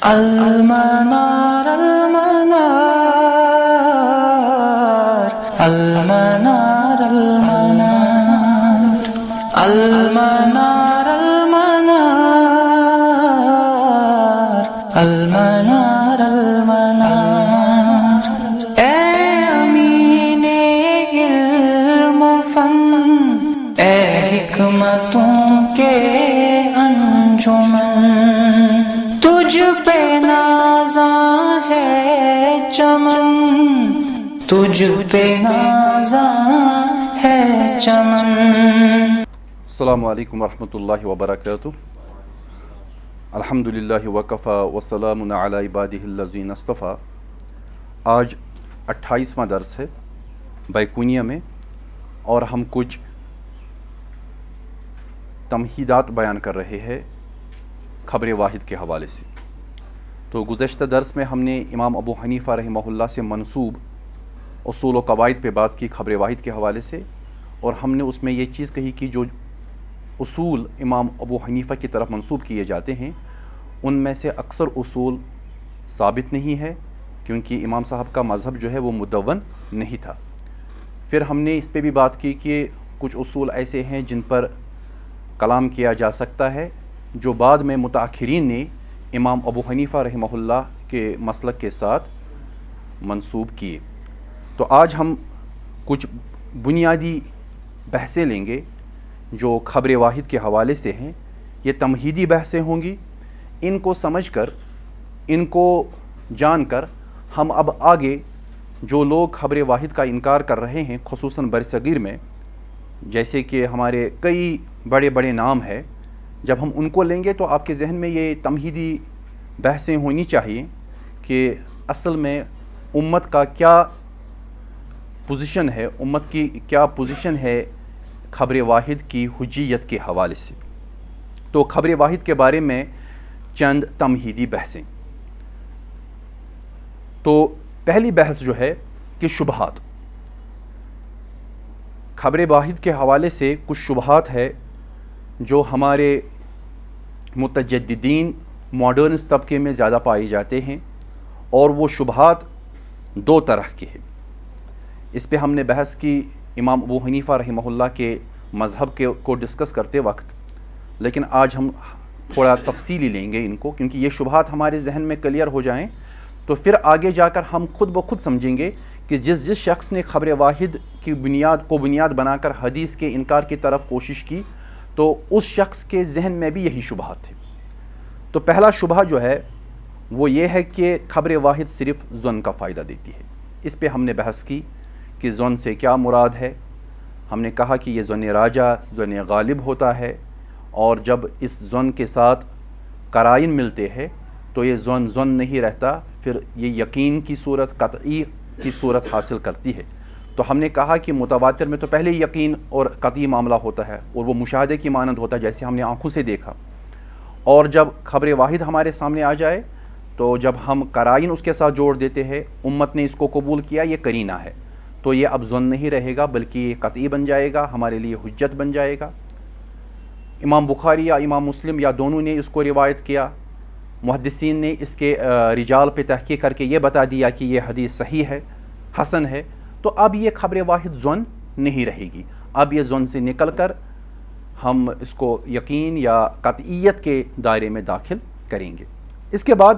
المنار المنار المنار المنار المنار المنار المنار اے امین علم و فن، اے حکمتوں کے انجمن، تجھ پہ نازاں ہے چمن، تجھ پہ نازاں ہے چمن۔ السلام علیکم ورحمۃ اللہ وبرکاتہ۔ الحمدللہ وکفیٰ وسلام علی عبادہ الذین اصطفیٰ۔ آج 28واں درس ہے بیکونیہ میں، اور ہم کچھ تمہیدات بیان کر رہے ہیں خبر واحد کے حوالے سے۔ تو گزشتہ درس میں ہم نے امام ابو حنیفہ رحمہ اللہ سے منسوب اصول و قواعد پہ بات کی خبر واحد کے حوالے سے، اور ہم نے اس میں یہ چیز کہی کہ جو اصول امام ابو حنیفہ کی طرف منسوب کیے جاتے ہیں ان میں سے اکثر اصول ثابت نہیں ہے، کیونکہ امام صاحب کا مذہب جو ہے وہ مدون نہیں تھا۔ پھر ہم نے اس پہ بھی بات کی کہ کچھ اصول ایسے ہیں جن پر کلام کیا جا سکتا ہے، جو بعد میں متاخرین نے امام ابو حنیفہ رحمہ اللہ کے مسلک کے ساتھ منسوب کیے۔ تو آج ہم کچھ بنیادی بحثیں لیں گے جو خبر واحد کے حوالے سے ہیں۔ یہ تمہیدی بحثیں ہوں گی، ان کو سمجھ کر، ان کو جان کر ہم اب آگے جو لوگ خبر واحد کا انکار کر رہے ہیں خصوصاً برصغیر میں، جیسے کہ ہمارے کئی بڑے بڑے نام ہیں، جب ہم ان کو لیں گے تو آپ کے ذہن میں یہ تمہیدی بحثیں ہونی چاہیے کہ اصل میں امت کا کیا پوزیشن ہے، امت کی کیا پوزیشن ہے خبر واحد کی حجیت کے حوالے سے۔ تو خبر واحد کے بارے میں چند تمہیدی بحثیں۔ تو پہلی بحث جو ہے کہ شبہات۔ خبر واحد کے حوالے سے کچھ شبہات ہے جو ہمارے متجددین ماڈرنس طبقے میں زیادہ پائے جاتے ہیں، اور وہ شبہات دو طرح کے ہیں۔ اس پہ ہم نے بحث کی امام ابو حنیفہ رحمہ اللہ کے مذہب کو ڈسکس کرتے وقت، لیکن آج ہم تھوڑا تفصیلی لیں گے ان کو، کیونکہ یہ شبہات ہمارے ذہن میں کلیئر ہو جائیں تو پھر آگے جا کر ہم خود بخود سمجھیں گے کہ جس شخص نے خبر واحد کی بنیاد بنا کر حدیث کے انکار کی طرف کوشش کی تو اس شخص کے ذہن میں بھی یہی شبہات تھے۔ تو پہلا شبہ جو ہے وہ یہ ہے کہ خبر واحد صرف ظن کا فائدہ دیتی ہے۔ اس پہ ہم نے بحث کی کہ ظن سے کیا مراد ہے۔ ہم نے کہا کہ یہ ظن راجع، ظن غالب ہوتا ہے، اور جب اس ظن کے ساتھ قرائن ملتے ہیں تو یہ ظن نہیں رہتا، پھر یہ یقین کی صورت، قطعی کی صورت حاصل کرتی ہے۔ تو ہم نے کہا کہ متواتر میں تو پہلے یقین اور قطعی معاملہ ہوتا ہے، اور وہ مشاہدے کی مانند ہوتا ہے جیسے ہم نے آنکھوں سے دیکھا، اور جب خبر واحد ہمارے سامنے آ جائے تو جب ہم قرائن اس کے ساتھ جوڑ دیتے ہیں، امت نے اس کو قبول کیا، یہ قرینہ ہے، تو یہ اب ظن نہیں رہے گا بلکہ یہ قطعی بن جائے گا، ہمارے لیے حجت بن جائے گا۔ امام بخاری یا امام مسلم یا دونوں نے اس کو روایت کیا، محدثین نے اس کے رجال پہ تحقیق کر کے یہ بتا دیا کہ یہ حدیث صحیح ہے، حسن ہے، تو اب یہ خبر واحد ظن نہیں رہے گی، اب یہ ظن سے نکل کر ہم اس کو یقین یا قطعیت کے دائرے میں داخل کریں گے۔ اس کے بعد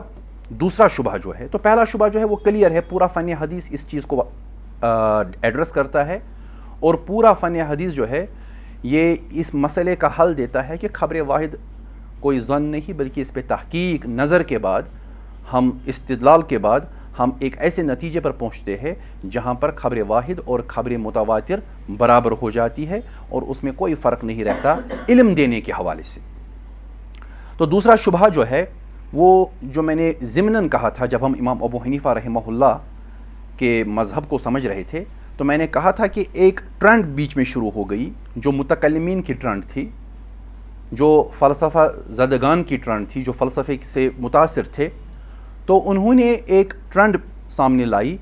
دوسرا شبہ جو ہے، تو پہلا شبہ جو ہے وہ کلیئر ہے، پورا فن حدیث اس چیز کو ایڈریس کرتا ہے، اور پورا فن حدیث جو ہے یہ اس مسئلے کا حل دیتا ہے کہ خبر واحد کوئی ظن نہیں بلکہ اس پہ تحقیق، نظر کے بعد، ہم استدلال کے بعد ہم ایک ایسے نتیجے پر پہنچتے ہیں جہاں پر خبر واحد اور خبر متواتر برابر ہو جاتی ہے، اور اس میں کوئی فرق نہیں رہتا علم دینے کے حوالے سے۔ تو دوسرا شبہ جو ہے وہ جو میں نے ضمناً کہا تھا جب ہم امام ابو حنیفہ رحمہ اللہ کے مذہب کو سمجھ رہے تھے، تو میں نے کہا تھا کہ ایک ٹرینڈ بیچ میں شروع ہو گئی جو متکلمین کی ٹرینڈ تھی، جو فلسفہ زدگان کی ٹرینڈ تھی، جو فلسفے سے متاثر تھے، تو انہوں نے ایک ٹرینڈ سامنے لائی،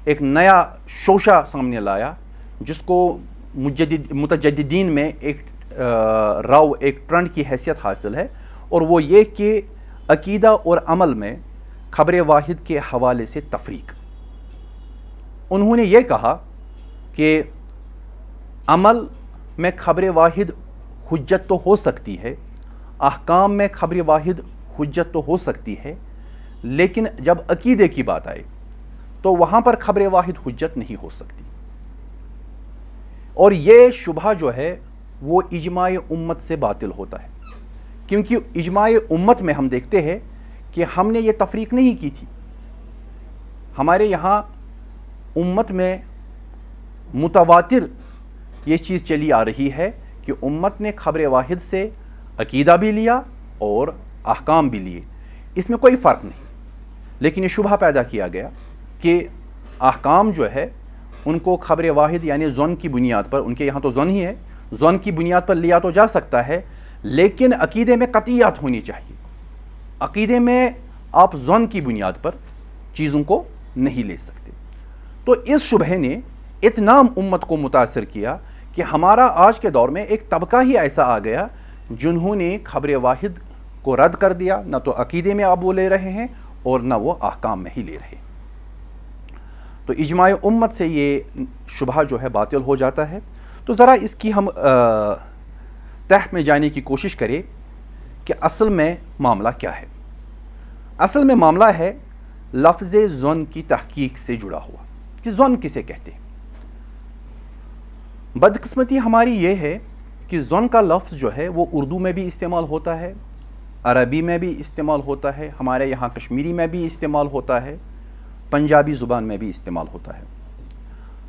ایک نیا شوشہ سامنے لایا جس کو متجددین میں ایک راو، ایک ٹرینڈ کی حیثیت حاصل ہے، اور وہ یہ کہ عقیدہ اور عمل میں خبر واحد کے حوالے سے تفریق۔ انہوں نے یہ کہا کہ عمل میں خبر واحد حجت تو ہو سکتی ہے، احکام میں خبر واحد حجت تو ہو سکتی ہے، لیکن جب عقیدے کی بات آئے تو وہاں پر خبر واحد حجت نہیں ہو سکتی۔ اور یہ شبہ جو ہے وہ اجماع امت سے باطل ہوتا ہے، کیونکہ اجماع امت میں ہم دیکھتے ہیں کہ ہم نے یہ تفریق نہیں کی تھی۔ ہمارے یہاں امت میں متواتر یہ چیز چلی آ رہی ہے کہ امت نے خبر واحد سے عقیدہ بھی لیا اور احکام بھی لیے، اس میں کوئی فرق نہیں۔ لیکن یہ شبہ پیدا کیا گیا کہ احکام جو ہے ان کو خبر واحد یعنی ظن کی بنیاد پر، ان کے یہاں تو ظن ہی ہے، ظن کی بنیاد پر لیا تو جا سکتا ہے، لیکن عقیدے میں قطعیات ہونی چاہیے۔ عقیدے میں آپ ظن کی بنیاد پر چیزوں کو نہیں لے سکتے۔ تو اس شبہ نے اتنا امت کو متاثر کیا کہ ہمارا آج کے دور میں ایک طبقہ ہی ایسا آ گیا جنہوں نے خبر واحد کو رد کر دیا، نہ تو عقیدے میں اب وہ لے رہے ہیں اور نہ وہ احکام میں ہی لے رہے ہیں۔ تو اجماع امت سے یہ شبہ جو ہے باطل ہو جاتا ہے۔ تو ذرا اس کی ہم تہ میں جانے کی کوشش کریں کہ اصل میں معاملہ کیا ہے۔ اصل میں معاملہ ہے لفظ ظن کی تحقیق سے جڑا ہوا کہ ظن کسے کہتے ہیں۔ بدقسمتی ہماری یہ ہے کہ ظن کا لفظ جو ہے وہ اردو میں بھی استعمال ہوتا ہے، عربی میں بھی استعمال ہوتا ہے، ہمارے یہاں کشمیری میں بھی استعمال ہوتا ہے، پنجابی زبان میں بھی استعمال ہوتا ہے۔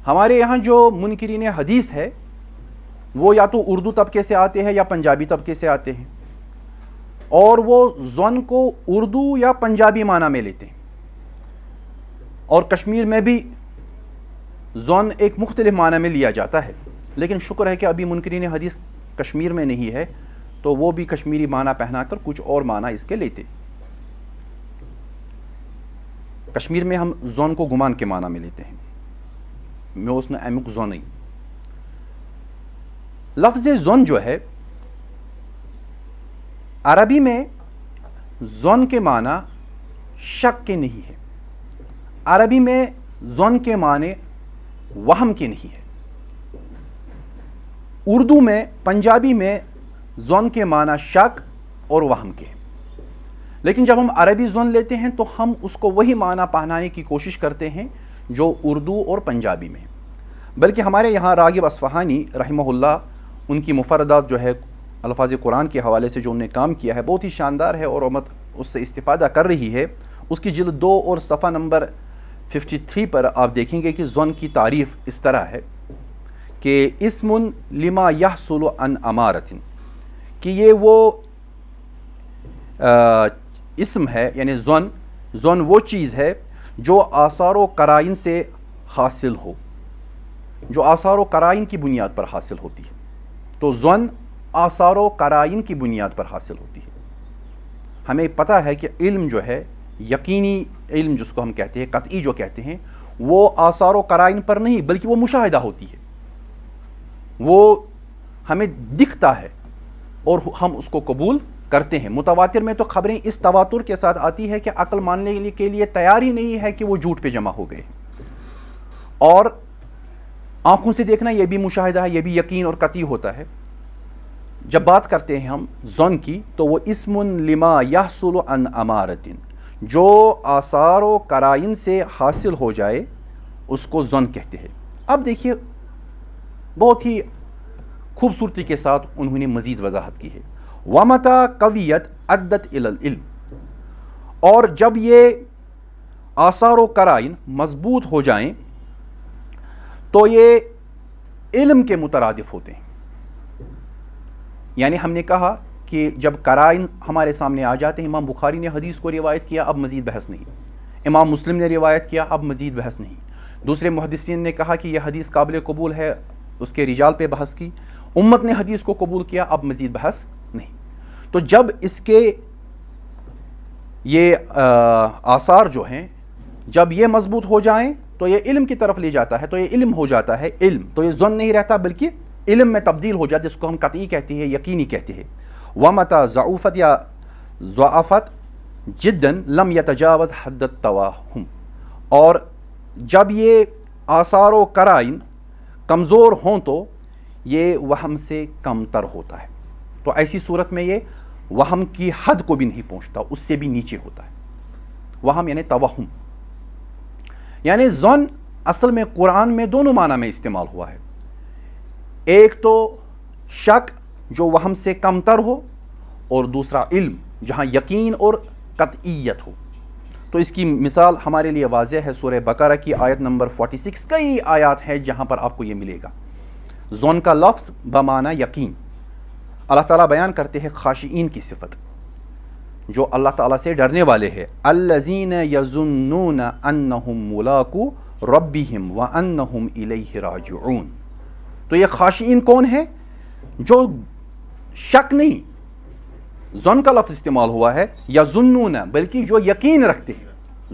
ہمارے یہاں جو منکرین حدیث ہے وہ یا تو اردو طبقے سے آتے ہیں یا پنجابی طبقے سے آتے ہیں، اور وہ ظن کو اردو یا پنجابی معنی میں لیتے ہیں، اور کشمیر میں بھی ظن ایک مختلف معنی میں لیا جاتا ہے۔ لیکن شکر ہے کہ ابھی منکرین حدیث کشمیر میں نہیں ہے، تو وہ بھی کشمیری معنی پہنا کر کچھ اور معنی اس کے لیتے۔ کشمیر میں ہم ظن کو گمان کے معنی میں لیتے ہیں، میں اس نے امیک ظن۔ لفظ ظن جو ہے عربی میں ظن کے معنی شک کے نہیں ہے، عربی میں ظن کے معنی وہم کے نہیں ہے۔ اردو میں، پنجابی میں ظن کے معنی شک اور وہم کے ہیں، لیکن جب ہم عربی ظن لیتے ہیں تو ہم اس کو وہی معنی پہنانے کی کوشش کرتے ہیں جو اردو اور پنجابی میں ہے۔ بلکہ ہمارے یہاں راغب اصفہانی رحمہ اللہ، ان کی مفردات جو ہے الفاظ قرآن کے حوالے سے جو انہوں نے کام کیا ہے بہت ہی شاندار ہے، اور امت اس سے استفادہ کر رہی ہے۔ اس کی جلد 2 اور صفحہ نمبر 53 پر آپ دیکھیں گے کہ ظن کی تعریف اس طرح ہے کہ اسم لما یحصل عن امارۃ، کہ یہ وہ اسم ہے، یعنی ظن وہ چیز ہے جو آثار و قرائن سے حاصل ہو، جو آثار و قرائن کی بنیاد پر حاصل ہوتی ہے۔ تو ظن آثار و قرائن کی بنیاد پر حاصل ہوتی ہے۔ ہمیں پتہ ہے کہ علم جو ہے، یقینی علم جس کو ہم کہتے ہیں، قطعی جو کہتے ہیں، وہ آثار و قرائن پر نہیں بلکہ وہ مشاہدہ ہوتی ہے، وہ ہمیں دکھتا ہے اور ہم اس کو قبول کرتے ہیں۔ متواتر میں تو خبریں اس تواتر کے ساتھ آتی ہے کہ عقل ماننے کے لیے تیار ہی نہیں ہے کہ وہ جھوٹ پہ جمع ہو گئے، اور آنکھوں سے دیکھنا یہ بھی مشاہدہ ہے، یہ بھی یقین اور قطعی ہوتا ہے۔ جب بات کرتے ہیں ہم ظن کی تو وہ اسم لما یحصل عن امارۃ، جو آثار و قرائن سے حاصل ہو جائے اس کو ظن کہتے ہیں۔ اب دیکھیے بہت ہی خوبصورتی کے ساتھ انہوں نے مزید وضاحت کی ہے، وَمَتَا قَوِيَتْ عَدَّتْ إِلَى الْعِلْمِ، اور جب یہ آثار و قرائن مضبوط ہو جائیں تو یہ علم کے مترادف ہوتے ہیں۔ یعنی ہم نے کہا کہ جب قرائن ہمارے سامنے آ جاتے ہیں، امام بخاری نے حدیث کو روایت کیا، اب مزید بحث نہیں، امام مسلم نے روایت کیا، اب مزید بحث نہیں، دوسرے محدثین نے کہا کہ یہ حدیث قابل قبول ہے، اس کے رجال پہ بحث کی، امت نے حدیث کو قبول کیا، اب مزید بحث نہیں۔ تو جب اس کے یہ آثار جو ہیں جب یہ مضبوط ہو جائیں تو یہ علم کی طرف لے جاتا ہے، تو یہ علم ہو جاتا ہے علم، تو یہ ظن نہیں رہتا بلکہ علم میں تبدیل ہو جاتا ہے، جس کو ہم قطعی کہتے ہیں، یقینی کہتے ہیں۔ وَمَتَا ضَعُفَتْ یا ضعفت، جدن لم یتجاوز حد التوہم، اور جب یہ آثار و قرائن کمزور ہوں تو یہ وہم سے کم تر ہوتا ہے. تو ایسی صورت میں یہ وہم کی حد کو بھی نہیں پہنچتا، اس سے بھی نیچے ہوتا ہے. وہم یعنی توہم، یعنی ظن اصل میں قرآن میں دونوں معنی میں استعمال ہوا ہے. ایک تو شک جو وہم سے کم تر ہو، اور دوسرا علم جہاں یقین اور قطعیت ہو. تو اس کی مثال ہمارے لیے واضح ہے، سورہ بقرہ کی آیت نمبر 46. کئی آیات ہیں جہاں پر آپ کو یہ ملے گا. ظن کا لفظ بمعنی یقین. اللہ تعالیٰ بیان کرتے ہیں خاشعین کی صفت، جو اللہ تعالیٰ سے ڈرنے والے ہیں. الذین یظنون انہم ملاقو ربہم وانہم الیہ راجعون. تو یہ خاشعین کون ہے؟ جو شک نہیں، ظن کا لفظ استعمال ہوا ہے، یظنون، بلکہ جو یقین رکھتے ہیں.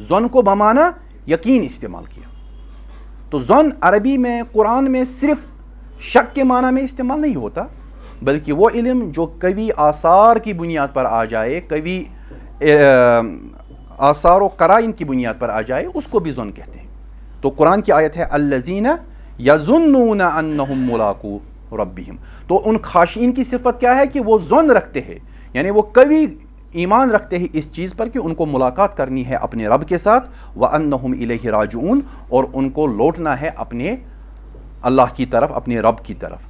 ظن کو بمعنی یقین استعمال کیا. تو ظن عربی میں قرآن میں صرف شک کے معنی میں استعمال نہیں ہوتا، بلکہ وہ علم جو کبھی آثار کی بنیاد پر آ جائے، کبھی آثار و قرائن کی بنیاد پر آ جائے، اس کو بھی ظن کہتے ہیں. تو قرآن کی آیت ہے الذین یظنون انہم ملاقو ربہم. تو ان خاشعین کی صفت کیا ہے کہ وہ ظن رکھتے ہیں، یعنی وہ کبھی ایمان رکھتے ہیں اس چیز پر کہ ان کو ملاقات کرنی ہے اپنے رب کے ساتھ، وَأَنَّهُمْ إِلَيْهِ رَاجِعُونَ، اور ان کو لوٹنا ہے اپنے اللہ کی طرف، اپنے رب کی طرف.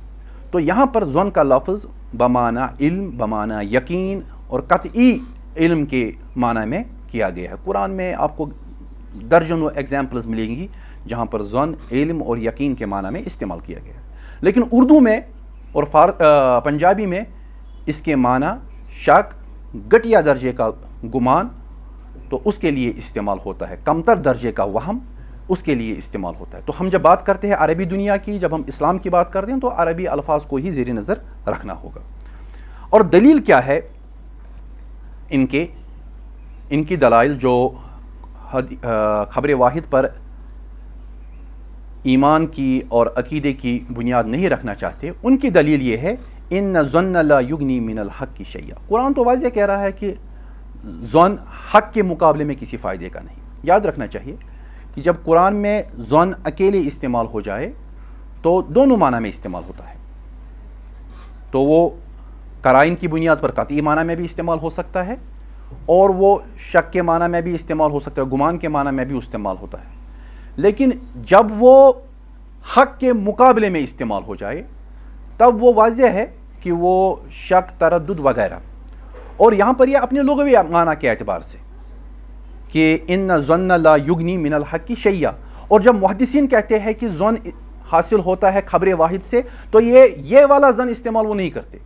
تو یہاں پر ظن کا لفظ بمعنی علم، بمعنی یقین اور قطعی علم کے معنی میں کیا گیا ہے. قرآن میں آپ کو درجنوں ایگزامپلز ملیں گی جہاں پر ظن علم اور یقین کے معنی میں استعمال کیا گیا ہے. لیکن اردو میں اور پنجابی میں اس کے معنی شک، گھٹیا درجے کا گمان، تو اس کے لیے استعمال ہوتا ہے. کمتر درجے کا وہم، اس کے لیے استعمال ہوتا ہے. تو ہم جب بات کرتے ہیں عربی دنیا کی، جب ہم اسلام کی بات کرتے ہیں تو عربی الفاظ کو ہی زیر نظر رکھنا ہوگا. اور دلیل کیا ہے ان کی دلائل جو خبر واحد پر ایمان کی اور عقیدے کی بنیاد نہیں رکھنا چاہتے، ان کی دلیل یہ ہے ان ظن لا یغنی من الحق شیئا. قرآن تو واضح کہہ رہا ہے کہ ظن حق کے مقابلے میں کسی فائدے کا نہیں. یاد رکھنا چاہیے کہ جب قرآن میں ظن اکیلے استعمال ہو جائے تو دونوں معنی میں استعمال ہوتا ہے. تو وہ قرائن کی بنیاد پر قطعی معنی میں بھی استعمال ہو سکتا ہے، اور وہ شک کے معنی میں بھی استعمال ہو سکتا ہے، گمان کے معنی میں بھی استعمال ہوتا ہے. لیکن جب وہ حق کے مقابلے میں استعمال ہو جائے تب وہ واضح ہے کہ وہ شک، تردد وغیرہ. اور یہاں پر یہ اپنے لغوی معنی کے اعتبار سے کہ ان ظن لا یغنی من الحق شیئا، اور جب محدثین کہتے ہیں کہ ظن حاصل ہوتا ہے خبر واحد سے، تو یہ والا ظن استعمال وہ نہیں کرتے،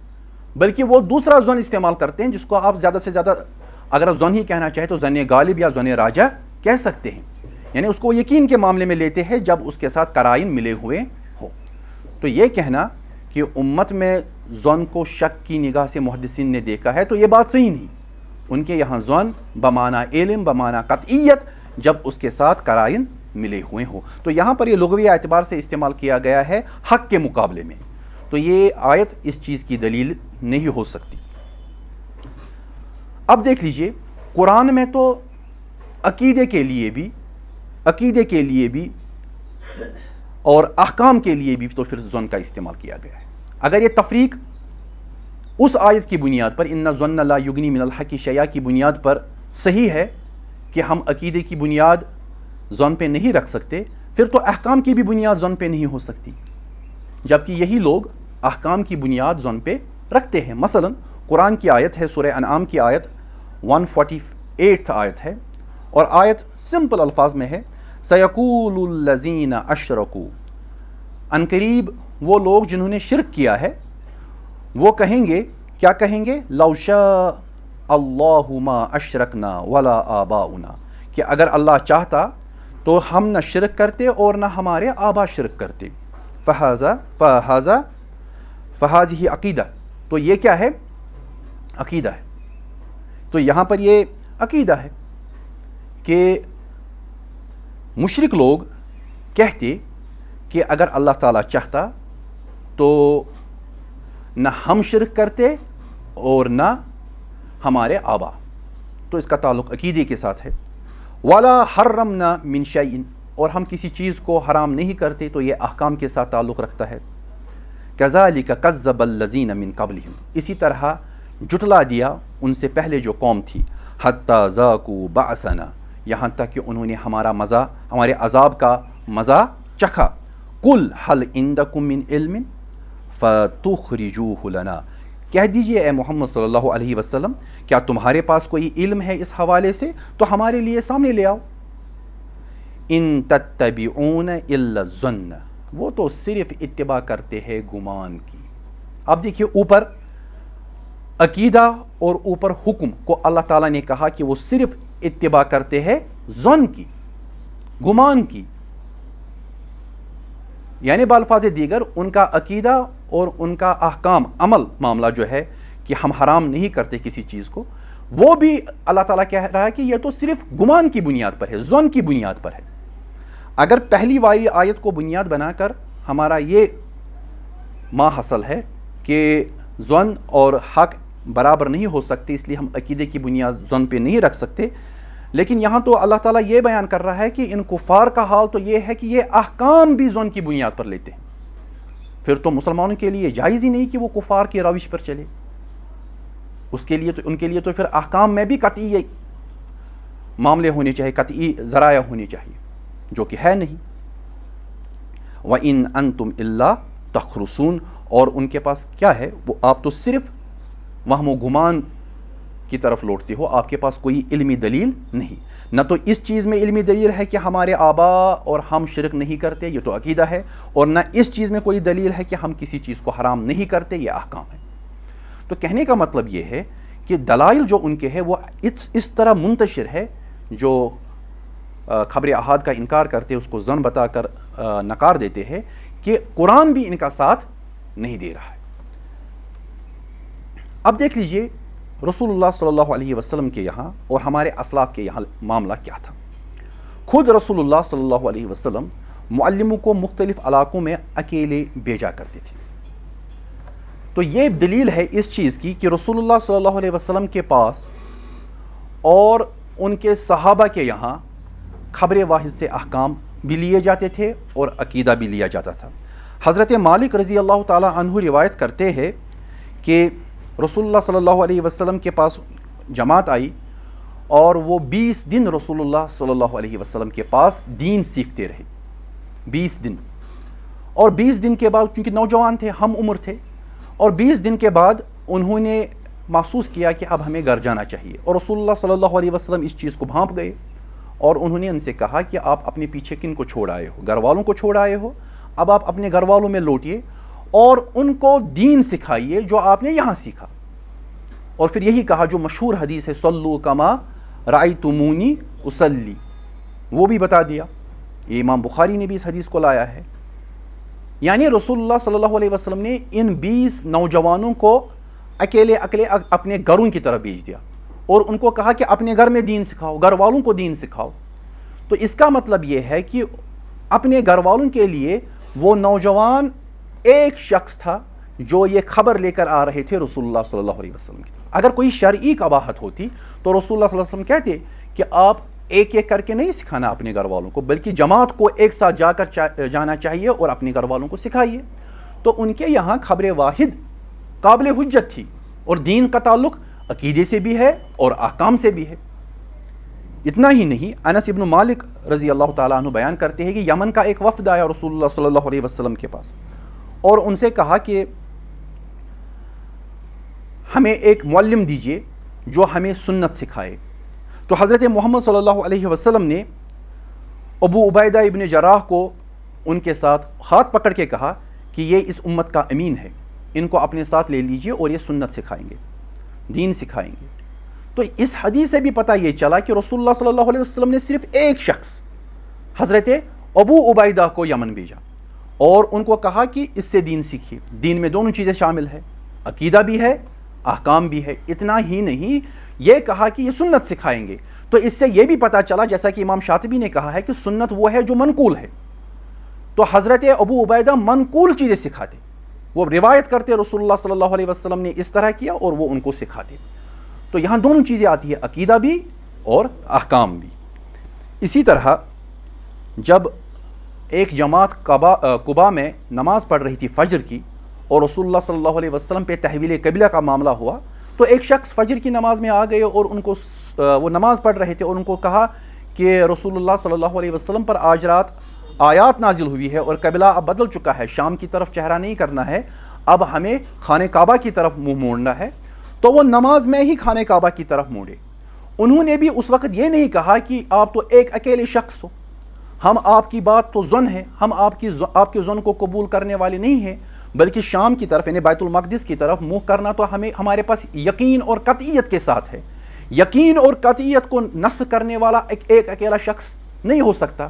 بلکہ وہ دوسرا ظن استعمال کرتے ہیں جس کو آپ زیادہ سے زیادہ اگر ظن ہی کہنا چاہے تو ظن غالب یا ظن راجح کہہ سکتے ہیں. یعنی اس کو یقین کے معاملے میں لیتے ہیں جب اس کے ساتھ قرائن ملے ہوئے ہوں. تو یہ کہنا کہ امت میں ظن کو شک کی نگاہ سے محدثین نے دیکھا ہے تو یہ بات صحیح نہیں. ان کے یہاں ظن بمعنی علم، بمعنی قطعیت، جب اس کے ساتھ قرائن ملے ہوئے ہوں. تو یہاں پر یہ لغوی اعتبار سے استعمال کیا گیا ہے حق کے مقابلے میں. تو یہ آیت اس چیز کی دلیل نہیں ہو سکتی. اب دیکھ لیجئے قرآن میں تو عقیدے کے لیے بھی اور احکام کے لیے بھی تو پھر ظن کا استعمال کیا گیا ہے. اگر یہ تفریق اس آیت کی بنیاد پر ان ظن لا یغنی من الحق شیئا کی بنیاد پر صحیح ہے کہ ہم عقیدے کی بنیاد ظن پہ نہیں رکھ سکتے، پھر تو احکام کی بھی بنیاد ظن پہ نہیں ہو سکتی، جبکہ یہی لوگ احکام کی بنیاد ظن پہ رکھتے ہیں. مثلا قرآن کی آیت ہے، سورہ انعام کی آیت 148 آیت ہے، اور آیت سمپل الفاظ میں ہے سَيَقُولُ الَّذِينَ أَشْرَكُوا. عنقریب وہ لوگ جنہوں نے شرک کیا ہے وہ کہیں گے، کیا کہیں گے؟ لَوْ شَاءَ اللَّهُ مَا أَشْرَكْنَا وَلَا آبَاؤُنَا، کہ اگر اللہ چاہتا تو ہم نہ شرک کرتے اور نہ ہمارے آبا شرک کرتے. فَهَذِهِ عقیدہ، تو یہ کیا ہے؟ عقیدہ ہے. تو یہاں پر یہ عقیدہ ہے کہ مشرک لوگ کہتے کہ اگر اللہ تعالیٰ چاہتا تو نہ ہم شرک کرتے اور نہ ہمارے آبا. تو اس کا تعلق عقیدے کے ساتھ ہے۔ وَلَا حَرَّمْنَا مِنْ شَيْءٍ، اور ہم کسی چیز کو حرام نہیں کرتے تو یہ احکام کے ساتھ تعلق رکھتا ہے۔ كَذَلِكَ كَذَّبَ الَّذِينَ مِنْ قَبْلِهِمْ، اسی طرح جٹلا دیا ان سے پہلے جو قوم تھی، حَتَّى ذَاقُوا بَأْسَنَا، یہاں تک کہ انہوں نے ہمارے عذاب کا مزہ چکھا۔ قُلْ هَلْ عِنْدَكُم مِّنْ عِلْمٍ فَتُخْرِجُوهُ لَنَا، کہہ دیجئے اے محمد صلی اللہ علیہ وسلم، کیا تمہارے پاس کوئی علم ہے اس حوالے سے تو ہمارے لیے سامنے لے آؤ۔ ان تتبعون الا الظن، وہ تو صرف اتباع کرتے ہیں گمان کی۔ اب دیکھیے اوپر عقیدہ اور اوپر حکم کو اللہ تعالیٰ نے کہا کہ وہ صرف اتباع کرتے ہیں ظن کی، گمان کی، یعنی بالفاظ دیگر ان کا عقیدہ اور ان کا احکام عمل معاملہ جو ہے کہ ہم حرام نہیں کرتے کسی چیز کو، وہ بھی اللہ تعالیٰ کہہ رہا ہے کہ یہ تو صرف گمان کی بنیاد پر ہے، ظن کی بنیاد پر ہے۔ اگر پہلی والی آیت کو بنیاد بنا کر ہمارا یہ ما حاصل ہے کہ ظن اور حق برابر نہیں ہو سکتے، اس لیے ہم عقیدے کی بنیاد ظن پہ نہیں رکھ سکتے، لیکن یہاں تو اللہ تعالیٰ یہ بیان کر رہا ہے کہ ان کفار کا حال تو یہ ہے کہ یہ احکام بھی ظن کی بنیاد پر لیتے ہیں، پھر تو مسلمانوں کے لیے جائز ہی نہیں کہ وہ کفار کی روش پر چلے، ان کے لیے تو پھر احکام میں بھی قطعی معاملے ہونے چاہیے، قطعی ذرائع ہونے چاہیے، جو کہ ہے نہیں۔ وَإِنْ أَنْتُمْ إِلَّا تَخْرُصُونَ، اور ان کے پاس کیا ہے، وہ آپ تو صرف وہم و گمان کی طرف لوٹتے ہو، آپ کے پاس کوئی علمی دلیل نہیں، نہ تو اس چیز میں علمی دلیل ہے کہ ہمارے آباء اور ہم شرک نہیں کرتے، یہ تو عقیدہ ہے، اور نہ اس چیز میں کوئی دلیل ہے کہ ہم کسی چیز کو حرام نہیں کرتے، یہ احکام ہے۔ تو کہنے کا مطلب یہ ہے کہ دلائل جو ان کے ہے وہ اس طرح منتشر ہے، جو خبر احاد کا انکار کرتے اس کو ظن بتا کر نکار دیتے ہیں، کہ قرآن بھی ان کا ساتھ نہیں دے رہا ہے۔ اب دیکھ لیجئے رسول اللہ صلی اللہ علیہ وسلم کے یہاں اور ہمارے اسلاف کے یہاں معاملہ کیا تھا۔ خود رسول اللہ صلی اللہ علیہ وسلم معلموں کو مختلف علاقوں میں اکیلے بھیجا کرتے تھے، تو یہ دلیل ہے اس چیز کی کہ رسول اللہ صلی اللہ علیہ وسلم کے پاس اور ان کے صحابہ کے یہاں خبر واحد سے احکام بھی لیے جاتے تھے اور عقیدہ بھی لیا جاتا تھا۔ حضرت مالک رضی اللہ تعالی عنہ روایت کرتے ہیں کہ رسول اللہ صلی اللہ علیہ وسلم کے پاس جماعت آئی اور وہ 20 دن رسول اللہ صلی اللہ علیہ وسلم کے پاس دین سیکھتے رہے، 20 دن، اور 20 دن کے بعد چونکہ نوجوان تھے، ہم عمر تھے، اور 20 دن کے بعد انہوں نے محسوس کیا کہ اب ہمیں گھر جانا چاہیے، اور رسول اللہ صلی اللہ علیہ وسلم اس چیز کو بھانپ گئے اور انہوں نے ان سے کہا کہ آپ اپنے پیچھے کن کو چھوڑ آئے ہو، گھر والوں کو چھوڑ آئے ہو، اب آپ اپنے گھر والوں میں لوٹیے اور ان کو دین سکھائیے جو آپ نے یہاں سیکھا، اور پھر یہی کہا جو مشہور حدیث ہے صلو کما رأیتمونی اصلی، وہ بھی بتا دیا، یہ امام بخاری نے بھی اس حدیث کو لایا ہے۔ یعنی رسول اللہ صلی اللہ علیہ وسلم نے ان 20 نوجوانوں کو اکیلے اپنے گھروں کی طرف بھیج دیا اور ان کو کہا کہ اپنے گھر میں دین سکھاؤ، گھر والوں کو دین سکھاؤ۔ تو اس کا مطلب یہ ہے کہ اپنے گھر والوں کے لیے وہ نوجوان ایک شخص تھا جو یہ خبر لے کر آ رہے تھے رسول اللہ صلی اللہ علیہ وسلم کی طرف۔ اگر کوئی شرعی قباحت ہوتی تو رسول اللہ صلی اللہ علیہ وسلم کہتے کہ آپ ایک ایک کر کے نہیں سکھانا اپنے گھر والوں کو، بلکہ جماعت کو ایک ساتھ جا کر جانا چاہیے اور اپنے گھر والوں کو سکھائیے۔ تو ان کے یہاں خبر واحد قابل حجت تھی، اور دین کا تعلق عقیدے سے بھی ہے اور احکام سے بھی ہے۔ اتنا ہی نہیں، انس ابن مالک رضی اللہ تعالیٰ عنہ بیان کرتے ہیں کہ یمن کا ایک وفد آیا رسول اللہ صلی اللہ علیہ وسلم کے پاس اور ان سے کہا کہ ہمیں ایک معلم دیجئے جو ہمیں سنت سکھائے۔ تو حضرت محمد صلی اللہ علیہ وسلم نے ابو عبیدہ ابن جراح کو ان کے ساتھ ہاتھ پکڑ کے کہا کہ یہ اس امت کا امین ہے، ان کو اپنے ساتھ لے لیجئے اور یہ سنت سکھائیں گے، دین سکھائیں گے۔ تو اس حدیث سے بھی پتہ یہ چلا کہ رسول اللہ صلی اللہ علیہ وسلم نے صرف ایک شخص حضرت ابو عبیدہ کو یمن بھیجا اور ان کو کہا کہ اس سے دین سیکھیے۔ دین میں دونوں چیزیں شامل ہیں، عقیدہ بھی ہے، احکام بھی ہے۔ اتنا ہی نہیں، یہ کہا کہ یہ سنت سکھائیں گے۔ تو اس سے یہ بھی پتہ چلا، جیسا کہ امام شاطبی نے کہا ہے، کہ سنت وہ ہے جو منقول ہے۔ تو حضرت ابو عبیدہ منقول چیزیں سکھاتے، وہ روایت کرتے رسول اللہ صلی اللہ علیہ وسلم نے اس طرح کیا اور وہ ان کو سکھاتے۔ تو تو یہاں دونوں چیزیں آتی ہیں، عقیدہ بھی اور احکام بھی۔ اسی طرح جب ایک جماعت قباء میں نماز پڑھ رہی تھی فجر کی، اور رسول اللہ صلی اللہ علیہ وسلم پہ تحویل قبلہ کا معاملہ ہوا، تو ایک شخص فجر کی نماز میں آ گئے اور ان کو وہ نماز پڑھ رہے تھے، اور ان کو کہا کہ رسول اللہ صلی اللہ علیہ وسلم پر آج رات آیات نازل ہوئی ہے اور قبلہ اب بدل چکا ہے، شام کی طرف چہرہ نہیں کرنا ہے، اب ہمیں خانہ کعبہ کی طرف منہ موڑنا ہے۔ تو وہ نماز میں ہی خانہ کعبہ کی طرف موڑے۔ انہوں نے بھی اس وقت یہ نہیں کہا کہ آپ تو ایک اکیلے شخص ہو، ہم آپ کی بات تو ظن ہے، ہم آپ کے ظن کو قبول کرنے والے نہیں ہیں، بلکہ شام کی طرف یعنی بیت المقدس کی طرف منہ کرنا تو ہمارے پاس یقین اور قطعیت کے ساتھ ہے۔ یقین اور قطعیت کو نص کرنے والا ایک اکیلا شخص نہیں ہو سکتا،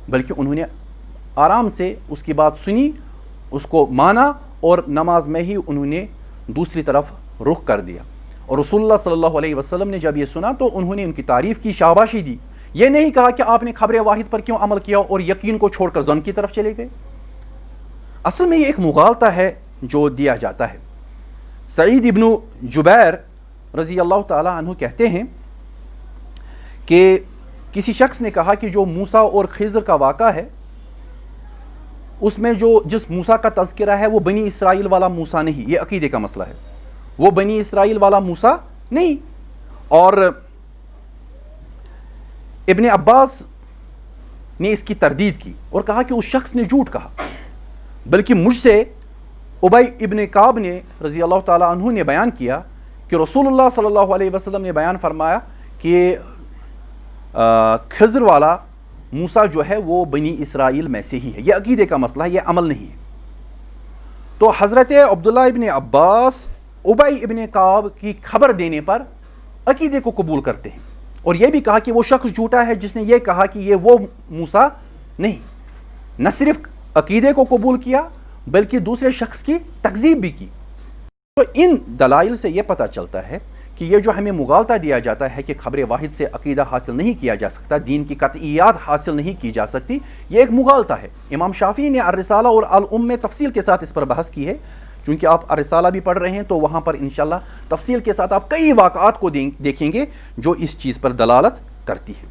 بلکہ انہوں نے آرام سے اس کی بات سنی، اس کو مانا، اور نماز میں ہی انہوں نے دوسری طرف رخ کر دیا۔ اور رسول اللہ صلی اللہ علیہ وسلم نے جب یہ سنا تو انہوں نے ان کی تعریف کی، شاباشی دی۔ یہ نہیں کہا کہ آپ نے خبر واحد پر کیوں عمل کیا اور یقین کو چھوڑ کر ظن کی طرف چلے گئے۔ اصل میں یہ ایک مغالطہ ہے جو دیا جاتا ہے۔ سعید ابن جبیر رضی اللہ تعالیٰ عنہ کہتے ہیں کہ کسی شخص نے کہا کہ جو موسیٰ اور خضر کا واقعہ ہے، اس میں جس موسیٰ کا تذکرہ ہے وہ بنی اسرائیل والا موسیٰ نہیں، یہ عقیدے کا مسئلہ ہے، وہ بنی اسرائیل والا موسیٰ نہیں۔ اور ابن عباس نے اس کی تردید کی اور کہا کہ اس شخص نے جھوٹ کہا، بلکہ مجھ سے ابی ابن کعب نے رضی اللہ تعالیٰ عنہ نے بیان کیا کہ رسول اللہ صلی اللہ علیہ وسلم نے بیان فرمایا کہ خضر والا موسیٰ جو ہے وہ بنی اسرائیل میں سے ہی ہے۔ یہ عقیدے کا مسئلہ ہے، یہ عمل نہیں ہے۔ تو حضرت عبداللہ ابن عباس ابی ابن کعب کی خبر دینے پر عقیدے کو قبول کرتے ہیں، اور یہ بھی کہا کہ وہ شخص جھوٹا ہے جس نے یہ کہا کہ یہ وہ موسیٰ نہیں۔ نہ صرف عقیدے کو قبول کیا بلکہ دوسرے شخص کی تکذیب بھی کی۔ تو ان دلائل سے یہ پتہ چلتا ہے کہ یہ جو ہمیں مغالطہ دیا جاتا ہے کہ خبر واحد سے عقیدہ حاصل نہیں کیا جا سکتا، دین کی قطعیات حاصل نہیں کی جا سکتی، یہ ایک مغالطہ ہے۔ امام شافعی نے الرسالہ اور الام میں تفصیل کے ساتھ اس پر بحث کی ہے، چونکہ آپ الرسالہ بھی پڑھ رہے ہیں تو وہاں پر انشاءاللہ تفصیل کے ساتھ آپ کئی واقعات کو دیکھیں گے جو اس چیز پر دلالت کرتی ہے۔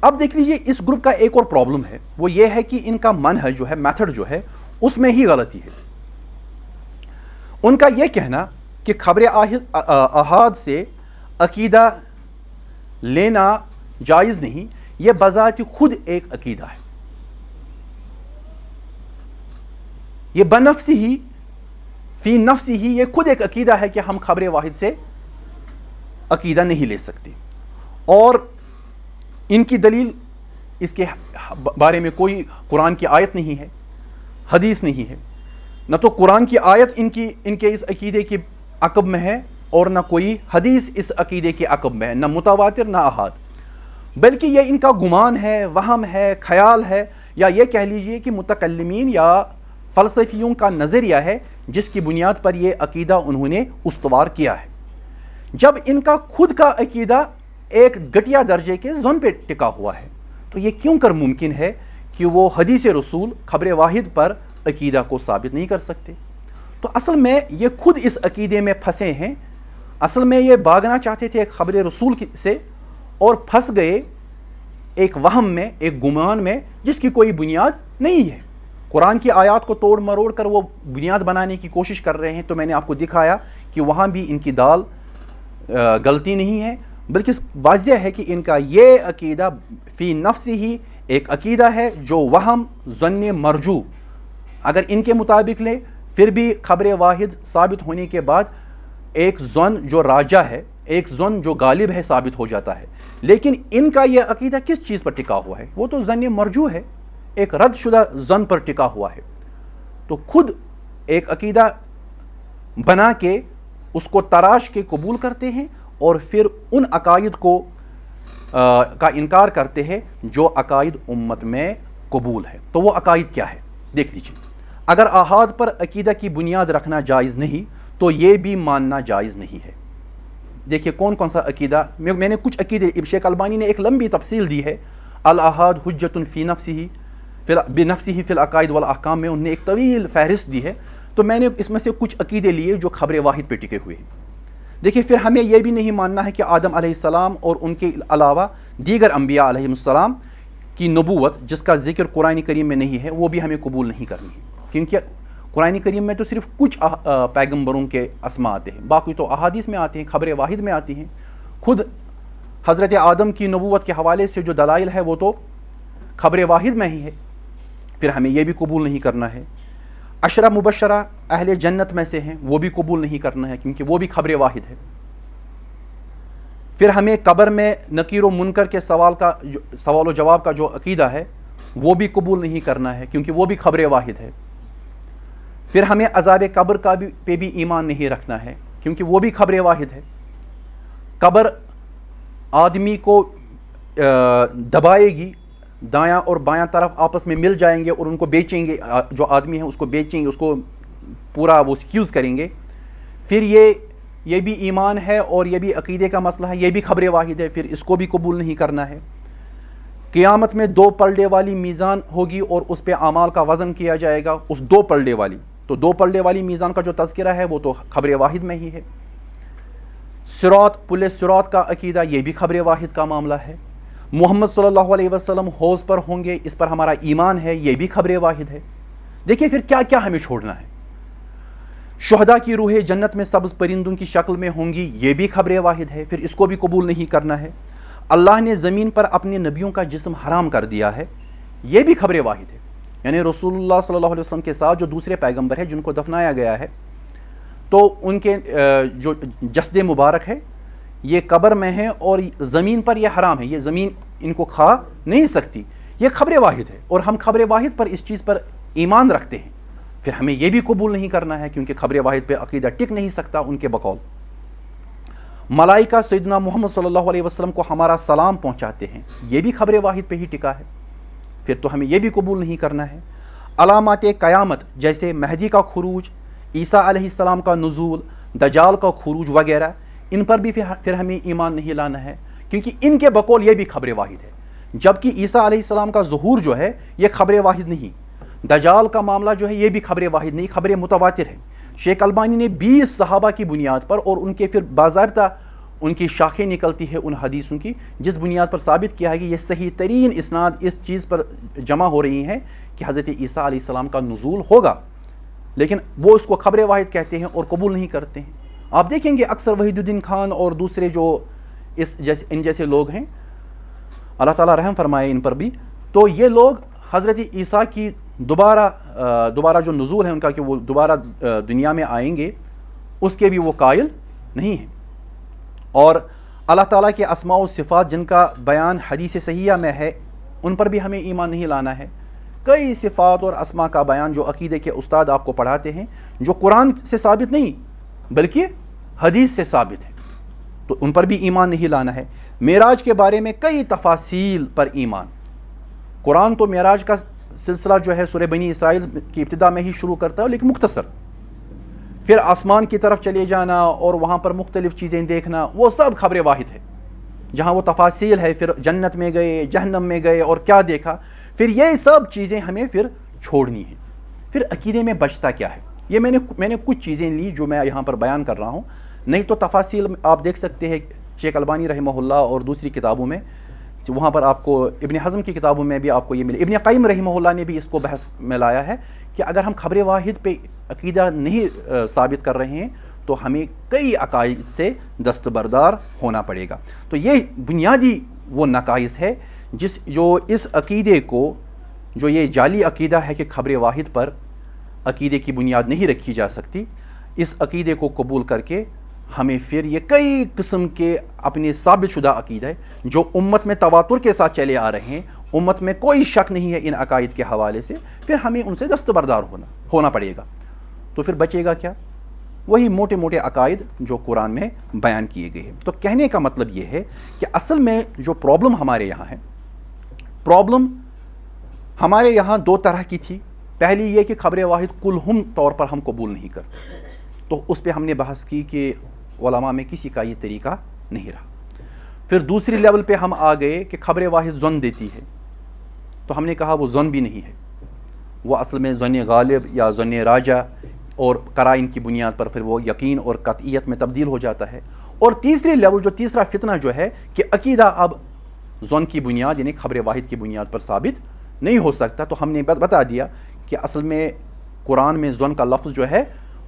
اب دیکھ لیجئے اس گروپ کا ایک اور پرابلم ہے، وہ یہ ہے کہ ان کا منہج جو ہے، میتھڈ جو ہے، اس میں ہی غلطی ہے۔ ان کا یہ کہنا کہ خبر احاد سے عقیدہ لینا جائز نہیں، یہ بذات خود ایک عقیدہ ہے، یہ بنفس ہی فی نفس ہی یہ خود ایک عقیدہ ہے کہ ہم خبر واحد سے عقیدہ نہیں لے سکتے۔ اور ان کی دلیل اس کے بارے میں کوئی قرآن کی آیت نہیں ہے، حدیث نہیں ہے، نہ تو قرآن کی آیت ان کے اس عقیدے کے عقب میں ہے اور نہ کوئی حدیث اس عقیدے کے عقب میں ہے، نہ متواتر نہ احاد، بلکہ یہ ان کا گمان ہے، وہم ہے، خیال ہے، یا یہ کہہ لیجئے کہ متکلمین یا فلسفیوں کا نظریہ ہے جس کی بنیاد پر یہ عقیدہ انہوں نے استوار کیا ہے۔ جب ان کا خود کا عقیدہ ایک گھٹیا درجے کے ظن پہ ٹکا ہوا ہے تو یہ کیوں کر ممکن ہے کہ وہ حدیث رسول خبر واحد پر عقیدہ کو ثابت نہیں کر سکتے؟ تو اصل میں یہ خود اس عقیدے میں پھنسے ہیں، اصل میں یہ بھاگنا چاہتے تھے ایک خبر رسول سے اور پھنس گئے ایک وہم میں، ایک گمان میں جس کی کوئی بنیاد نہیں ہے۔ قرآن کی آیات کو توڑ مروڑ کر وہ بنیاد بنانے کی کوشش کر رہے ہیں۔ تو میں نے آپ کو دکھایا کہ وہاں بھی ان کی دال غلطی نہیں ہے، بلکہ واضح ہے کہ ان کا یہ عقیدہ فی نفس ہی ایک عقیدہ ہے جو وہم ظن مرجو اگر ان کے مطابق لیں پھر بھی خبر واحد ثابت ہونے کے بعد ایک ظن جو راجہ ہے، ایک ظن جو غالب ہے ثابت ہو جاتا ہے۔ لیکن ان کا یہ عقیدہ کس چیز پر ٹکا ہوا ہے؟ وہ تو ظن مرجو ہے، ایک رد شدہ ظن پر ٹکا ہوا ہے۔ تو خود ایک عقیدہ بنا کے اس کو تراش کے قبول کرتے ہیں اور پھر ان عقائد کا انکار کرتے ہیں جو عقائد امت میں قبول ہے۔ تو وہ عقائد کیا ہے؟ دیکھ لیجیے، اگر احاد پر عقیدہ کی بنیاد رکھنا جائز نہیں تو یہ بھی ماننا جائز نہیں ہے۔ دیکھیے کون کون سا عقیدہ، میں نے کچھ عقیدے، شیخ البانی نے ایک لمبی تفصیل دی ہے، الاحاد حجت فی نفسہ بنفسہ فی العقائد والاحکام میں انہوں نے ایک طویل فہرست دی ہے، تو میں نے اس میں سے کچھ عقیدے لیے جو خبر واحد پہ ٹکے ہوئے ہیں۔ دیکھیے پھر ہمیں یہ بھی نہیں ماننا ہے کہ آدم علیہ السلام اور ان کے علاوہ دیگر انبیاء علیہ السلام کی نبوت جس کا ذکر قرآن کریم میں نہیں ہے وہ بھی ہمیں قبول نہیں کرنی ہے، کیونکہ قرآن کریم میں تو صرف کچھ پیغمبروں کے اسما آتے ہیں، باقی تو احادیث میں آتے ہیں، خبر واحد میں آتی ہیں۔ خود حضرت آدم کی نبوت کے حوالے سے جو دلائل ہے وہ تو خبر واحد میں ہی ہے، پھر ہمیں یہ بھی قبول نہیں کرنا ہے۔ عشرہ مبشرہ اہل جنت میں سے ہیں، وہ بھی قبول نہیں کرنا ہے کیونکہ وہ بھی خبر واحد ہے۔ پھر ہمیں قبر میں نکیر و منکر کے سوال و جواب کا جو عقیدہ ہے وہ بھی قبول نہیں کرنا ہے کیونکہ وہ بھی خبر واحد ہے۔ پھر ہمیں عذاب قبر کا پہ بھی ایمان نہیں رکھنا ہے کیونکہ وہ بھی خبر واحد ہے۔ قبر آدمی کو دبائے گی، دایاں اور بایاں طرف آپس میں مل جائیں گے اور ان کو بیچیں گے، جو آدمی ہیں اس کو بیچیں گے، اس کو پورا وہ سیکیوز کریں گے۔ پھر یہ بھی ایمان ہے اور یہ بھی عقیدے کا مسئلہ ہے، یہ بھی خبر واحد ہے، پھر اس کو بھی قبول نہیں کرنا ہے۔ قیامت میں 2 پلڑے والی میزان ہوگی اور اس پہ اعمال کا وزن کیا جائے گا، اس 2 پلڑے والی، تو 2 پلڑے والی میزان کا جو تذکرہ ہے وہ تو خبر واحد میں ہی ہے۔ صراط، پل صراط کا عقیدہ یہ بھی خبر واحد کا معاملہ ہے۔ محمد صلی اللہ علیہ وسلم حوض پر ہوں گے، اس پر ہمارا ایمان ہے، یہ بھی خبر واحد ہے۔ دیکھیے پھر کیا کیا ہمیں چھوڑنا ہے۔ شہداء کی روحیں جنت میں سبز پرندوں کی شکل میں ہوں گی، یہ بھی خبر واحد ہے، پھر اس کو بھی قبول نہیں کرنا ہے۔ اللہ نے زمین پر اپنے نبیوں کا جسم حرام کر دیا ہے، یہ بھی خبر واحد ہے، یعنی رسول اللہ صلی اللہ علیہ وسلم کے ساتھ جو دوسرے پیغمبر ہیں جن کو دفنایا گیا ہے تو ان کے جو جسد مبارک ہے یہ قبر میں ہے اور زمین پر یہ حرام ہے، یہ زمین ان کو کھا نہیں سکتی، یہ خبر واحد ہے، اور ہم خبر واحد پر اس چیز پر ایمان رکھتے ہیں، پھر ہمیں یہ بھی قبول نہیں کرنا ہے کیونکہ خبر واحد پہ عقیدہ ٹک نہیں سکتا ان کے بقول۔ ملائکہ سیدنا محمد صلی اللہ علیہ وسلم کو ہمارا سلام پہنچاتے ہیں، یہ بھی خبر واحد پہ ہی ٹکا ہے، پھر تو ہمیں یہ بھی قبول نہیں کرنا ہے۔ علامات قیامت جیسے مہدی کا خروج، عیسیٰ علیہ السلام کا نزول، دجال کا خروج وغیرہ، ان پر بھی پھر ہمیں ایمان نہیں لانا ہے کیونکہ ان کے بقول یہ بھی خبر واحد ہے، جبکہ عیسیٰ علیہ السلام کا ظہور جو ہے یہ خبر واحد نہیں، دجال کا معاملہ جو ہے یہ بھی خبر واحد نہیں، خبر متواتر ہے۔ شیخ البانی نے 20 صحابہ کی بنیاد پر اور ان کے پھر باضابطہ ان کی شاخیں نکلتی ہے ان حدیثوں کی جس بنیاد پر ثابت کیا ہے کہ یہ صحیح ترین اسناد اس چیز پر جمع ہو رہی ہیں کہ حضرت عیسیٰ علیہ السلام کا نزول ہوگا، لیکن وہ اس کو خبر واحد کہتے ہیں اور قبول نہیں کرتے ہیں۔ آپ دیکھیں گے اکثر وحید الدین خان اور دوسرے جو ان جیسے لوگ ہیں، اللہ تعالیٰ رحم فرمائے ان پر بھی، تو یہ لوگ حضرت عیسیٰ کی دوبارہ جو نزول ہے ان کا کہ وہ دوبارہ دنیا میں آئیں گے اس کے بھی وہ قائل نہیں ہیں، اور اللہ تعالیٰ کے اسماء و صفات جن کا بیان حدیث صحیحہ میں ہے ان پر بھی ہمیں ایمان نہیں لانا ہے۔ کئی صفات اور اسماء کا بیان جو عقیدے کے استاد آپ کو پڑھاتے ہیں جو قرآن سے ثابت نہیں بلکہ حدیث سے ثابت ہے، تو ان پر بھی ایمان نہیں لانا ہے۔ معراج کے بارے میں کئی تفاصیل پر ایمان، قرآن تو معراج کا سلسلہ جو ہے سورہ بنی اسرائیل کی ابتدا میں ہی شروع کرتا ہے لیکن مختصر، پھر آسمان کی طرف چلے جانا اور وہاں پر مختلف چیزیں دیکھنا وہ سب خبر واحد ہے، جہاں وہ تفاصیل ہے، پھر جنت میں گئے، جہنم میں گئے اور کیا دیکھا، پھر یہ سب چیزیں ہمیں پھر چھوڑنی ہیں۔ پھر عقیدے میں بچتا کیا ہے، یہ میں نے کچھ چیزیں لی جو میں یہاں پر بیان کر رہا ہوں، نہیں تو تفاصیل آپ دیکھ سکتے ہیں شیخ البانی رحمہ اللہ اور دوسری کتابوں میں، وہاں پر آپ کو ابن حزم کی کتابوں میں بھی آپ کو یہ ملے، ابن قیم رحمہ اللہ نے بھی اس کو بحث میں لایا ہے کہ اگر ہم خبر واحد پہ عقیدہ نہیں ثابت کر رہے ہیں تو ہمیں کئی عقائد سے دستبردار ہونا پڑے گا۔ تو یہ بنیادی وہ نقائص ہے جو اس عقیدے کو، جو یہ جعلی عقیدہ ہے کہ خبر واحد پر عقیدے کی بنیاد نہیں رکھی جا سکتی، اس عقیدے کو قبول کر کے ہمیں پھر یہ کئی قسم کے اپنے ثابت شدہ عقیدے جو امت میں تواتر کے ساتھ چلے آ رہے ہیں، امت میں کوئی شک نہیں ہے ان عقائد کے حوالے سے، پھر ہمیں ان سے دستبردار ہونا پڑے گا۔ تو پھر بچے گا کیا؟ وہی موٹے موٹے عقائد جو قرآن میں بیان کیے گئے ہیں۔ تو کہنے کا مطلب یہ ہے کہ اصل میں جو پرابلم ہمارے یہاں ہے، پرابلم ہمارے یہاں 2 طرح کی تھی۔ پہلی یہ کہ خبر واحد کلہم طور پر ہم قبول نہیں کرتے، تو اس پہ ہم نے بحث کی کہ علماء میں کسی کا یہ طریقہ نہیں رہا۔ پھر دوسری لیول پہ ہم آ گئے کہ خبر واحد ظن دیتی ہے، تو ہم نے کہا وہ ظن بھی نہیں ہے، وہ اصل میں ظن غالب یا ظن راجہ اور قرائن کی بنیاد پر پھر وہ یقین اور قطعیت میں تبدیل ہو جاتا ہے. اور تیسری لیول جو تیسرا فتنہ جو ہے کہ عقیدہ اب ظن کی بنیاد یعنی خبر واحد کی بنیاد پر ثابت نہیں ہو سکتا. تو ہم نے بتا دیا کہ اصل میں قرآن میں ظن کا لفظ جو ہے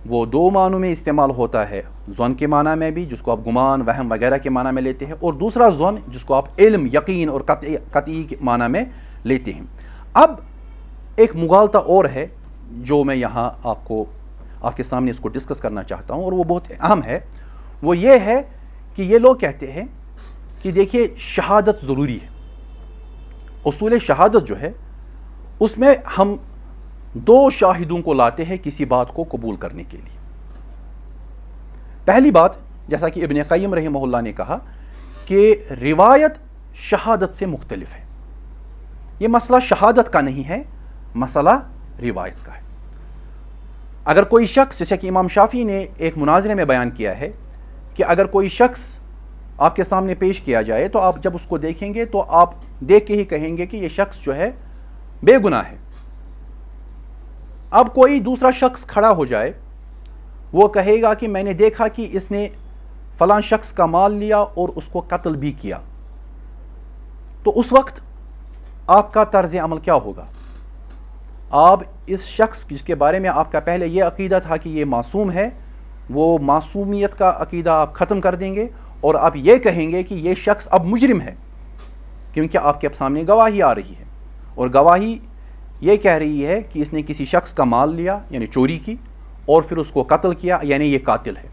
وہ دو معنوں میں استعمال ہوتا ہے. ظن کے معنی میں بھی جس کو آپ گمان وہم وغیرہ کے معنی میں لیتے ہیں, اور دوسرا ظن جس کو آپ علم یقین اور قطعی کے معنی میں لیتے ہیں. اب ایک مغالطہ اور ہے جو میں یہاں آپ کے سامنے اس کو ڈسکس کرنا چاہتا ہوں, اور وہ بہت اہم ہے. وہ یہ ہے کہ یہ لوگ کہتے ہیں کہ دیکھیے شہادت ضروری ہے. اصول شہادت جو ہے اس میں ہم دو شاہدوں کو لاتے ہیں کسی بات کو قبول کرنے کے لیے. پہلی بات, جیسا کہ ابن قیم رحمہ اللہ نے کہا کہ روایت شہادت سے مختلف ہے. یہ مسئلہ شہادت کا نہیں ہے, مسئلہ روایت کا ہے. اگر کوئی شخص, جیسے کہ امام شافعی نے ایک مناظرے میں بیان کیا ہے کہ اگر کوئی شخص آپ کے سامنے پیش کیا جائے تو آپ جب اس کو دیکھیں گے تو آپ دیکھ کے ہی کہیں گے کہ یہ شخص جو ہے بے گناہ ہے. اب کوئی دوسرا شخص کھڑا ہو جائے, وہ کہے گا کہ میں نے دیکھا کہ اس نے فلاں شخص کا مال لیا اور اس کو قتل بھی کیا, تو اس وقت آپ کا طرز عمل کیا ہوگا؟ آپ اس شخص جس کے بارے میں آپ کا پہلے یہ عقیدہ تھا کہ یہ معصوم ہے, وہ معصومیت کا عقیدہ آپ ختم کر دیں گے اور آپ یہ کہیں گے کہ یہ شخص اب مجرم ہے, کیونکہ آپ کے سامنے گواہی آ رہی ہے اور گواہی یہ کہہ رہی ہے کہ اس نے کسی شخص کا مال لیا یعنی چوری کی اور پھر اس کو قتل کیا, یعنی یہ قاتل ہے.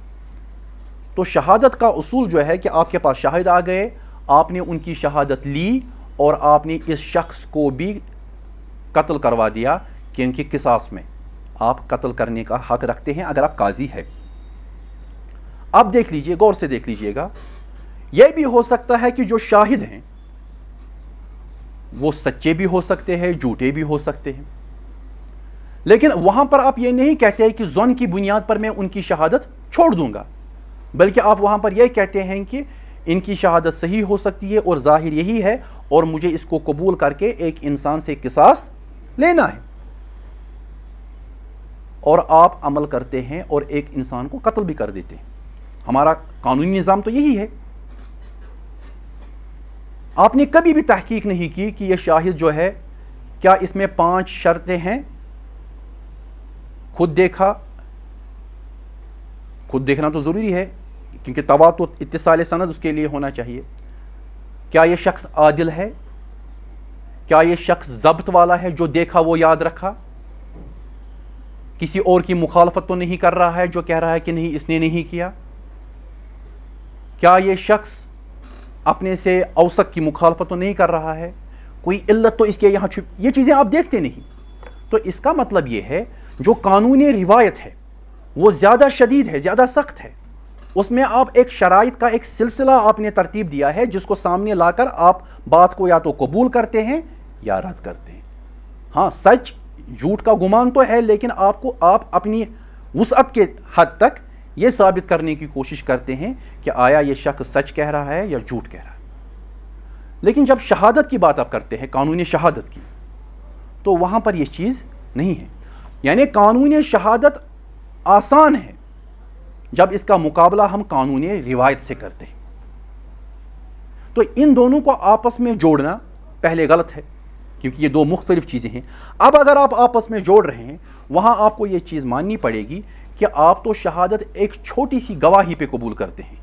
تو شہادت کا اصول جو ہے کہ آپ کے پاس شاہد آ گئے, آپ نے ان کی شہادت لی اور آپ نے اس شخص کو بھی قتل کروا دیا, کیونکہ قصاص میں آپ قتل کرنے کا حق رکھتے ہیں اگر آپ قاضی ہے. آپ دیکھ لیجئے, غور سے دیکھ لیجئے گا, یہ بھی ہو سکتا ہے کہ جو شاہد ہیں وہ سچے بھی ہو سکتے ہیں, جھوٹے بھی ہو سکتے ہیں, لیکن وہاں پر آپ یہ نہیں کہتے کہ ظن کی بنیاد پر میں ان کی شہادت چھوڑ دوں گا, بلکہ آپ وہاں پر یہ کہتے ہیں کہ ان کی شہادت صحیح ہو سکتی ہے اور ظاہر یہی ہے اور مجھے اس کو قبول کر کے ایک انسان سے قصاص لینا ہے, اور آپ عمل کرتے ہیں اور ایک انسان کو قتل بھی کر دیتے ہیں. ہمارا قانونی نظام تو یہی ہے. آپ نے کبھی بھی تحقیق نہیں کی کہ یہ شاہد جو ہے کیا اس میں 5 شرطیں ہیں, خود دیکھنا تو ضروری ہے کیونکہ تواتر اتصال سند اس کے لیے ہونا چاہیے. کیا یہ شخص عادل ہے, کیا یہ شخص ضبط والا ہے جو دیکھا وہ یاد رکھا, کسی اور کی مخالفت تو نہیں کر رہا ہے جو کہہ رہا ہے کہ نہیں اس نے نہیں کیا, کیا یہ شخص اپنے سے اوثق کی مخالفت تو نہیں کر رہا ہے, کوئی علت تو اس کے یہاں یہ چیزیں آپ دیکھتے نہیں. تو اس کا مطلب یہ ہے جو قانونی روایت ہے وہ زیادہ شدید ہے, زیادہ سخت ہے. اس میں آپ ایک شرائط کا ایک سلسلہ آپ نے ترتیب دیا ہے جس کو سامنے لا کر آپ بات کو یا تو قبول کرتے ہیں یا رد کرتے ہیں. ہاں سچ جھوٹ کا گمان تو ہے, لیکن آپ اپنی وسعت کے حد تک یہ ثابت کرنے کی کوشش کرتے ہیں کہ آیا یہ شخص سچ کہہ رہا ہے یا جھوٹ کہہ رہا ہے. لیکن جب شہادت کی بات آپ کرتے ہیں, قانونی شہادت کی, تو وہاں پر یہ چیز نہیں ہے. یعنی قانونی شہادت آسان ہے جب اس کا مقابلہ ہم قانونی روایت سے کرتے ہیں. تو ان دونوں کو آپس میں جوڑنا پہلے غلط ہے کیونکہ یہ دو مختلف چیزیں ہیں. اب اگر آپ آپس میں جوڑ رہے ہیں, وہاں آپ کو یہ چیز ماننی پڑے گی کہ آپ تو شہادت ایک چھوٹی سی گواہی پہ قبول کرتے ہیں.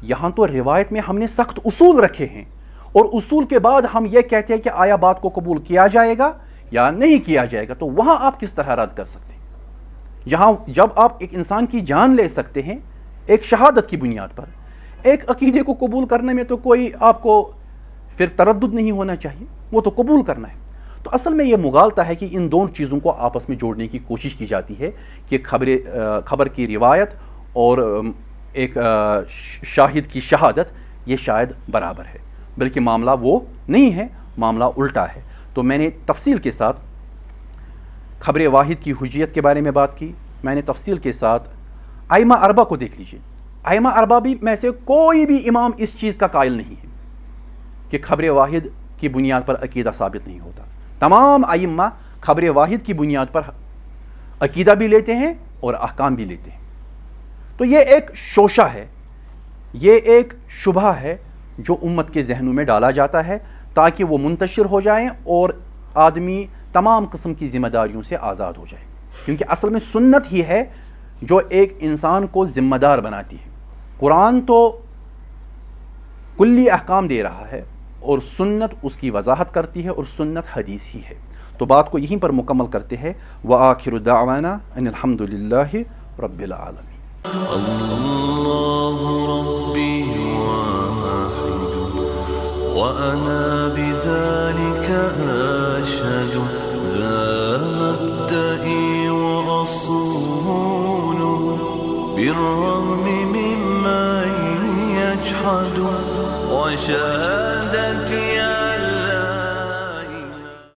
یہاں تو روایت میں ہم نے سخت اصول رکھے ہیں, اور اصول کے بعد ہم یہ کہتے ہیں کہ آیا بات کو قبول کیا جائے گا یا نہیں کیا جائے گا. تو وہاں آپ کس طرح رد کر سکتے ہیں؟ جب آپ ایک انسان کی جان لے سکتے ہیں ایک شہادت کی بنیاد پر, ایک عقیدے کو قبول کرنے میں تو کوئی آپ کو پھر تردد نہیں ہونا چاہیے, وہ تو قبول کرنا ہے. تو اصل میں یہ مغالطہ ہے کہ ان دونوں چیزوں کو آپس میں جوڑنے کی کوشش کی جاتی ہے کہ خبر کی روایت اور ایک شاہد کی شہادت یہ شاید برابر ہے, بلکہ معاملہ وہ نہیں ہے, معاملہ الٹا ہے. تو میں نے تفصیل کے ساتھ خبر واحد کی حجیت کے بارے میں بات کی, میں نے تفصیل کے ساتھ ائمہ اربعہ کو دیکھ لیجئے. ائمہ اربعہ بھی میں سے کوئی بھی امام اس چیز کا قائل نہیں ہے کہ خبر واحد کی بنیاد پر عقیدہ ثابت نہیں ہوتا. تمام ائمہ خبر واحد کی بنیاد پر عقیدہ بھی لیتے ہیں اور احکام بھی لیتے ہیں. تو یہ ایک شوشہ ہے, یہ ایک شبہ ہے جو امت کے ذہنوں میں ڈالا جاتا ہے تاکہ وہ منتشر ہو جائیں اور آدمی تمام قسم کی ذمہ داریوں سے آزاد ہو جائے. کیونکہ اصل میں سنت ہی ہے جو ایک انسان کو ذمہ دار بناتی ہے. قرآن تو کلی احکام دے رہا ہے اور سنت اس کی وضاحت کرتی ہے, اور سنت حدیث ہی ہے. تو بات کو یہیں پر مکمل کرتے ہیں. وآخر دعوانا ان الحمد للہ رب العالمین. اللہ ربی واحد وأنا بذلك أشهد لا مبدئي وأصول بالرغم ممن يجحد وشهد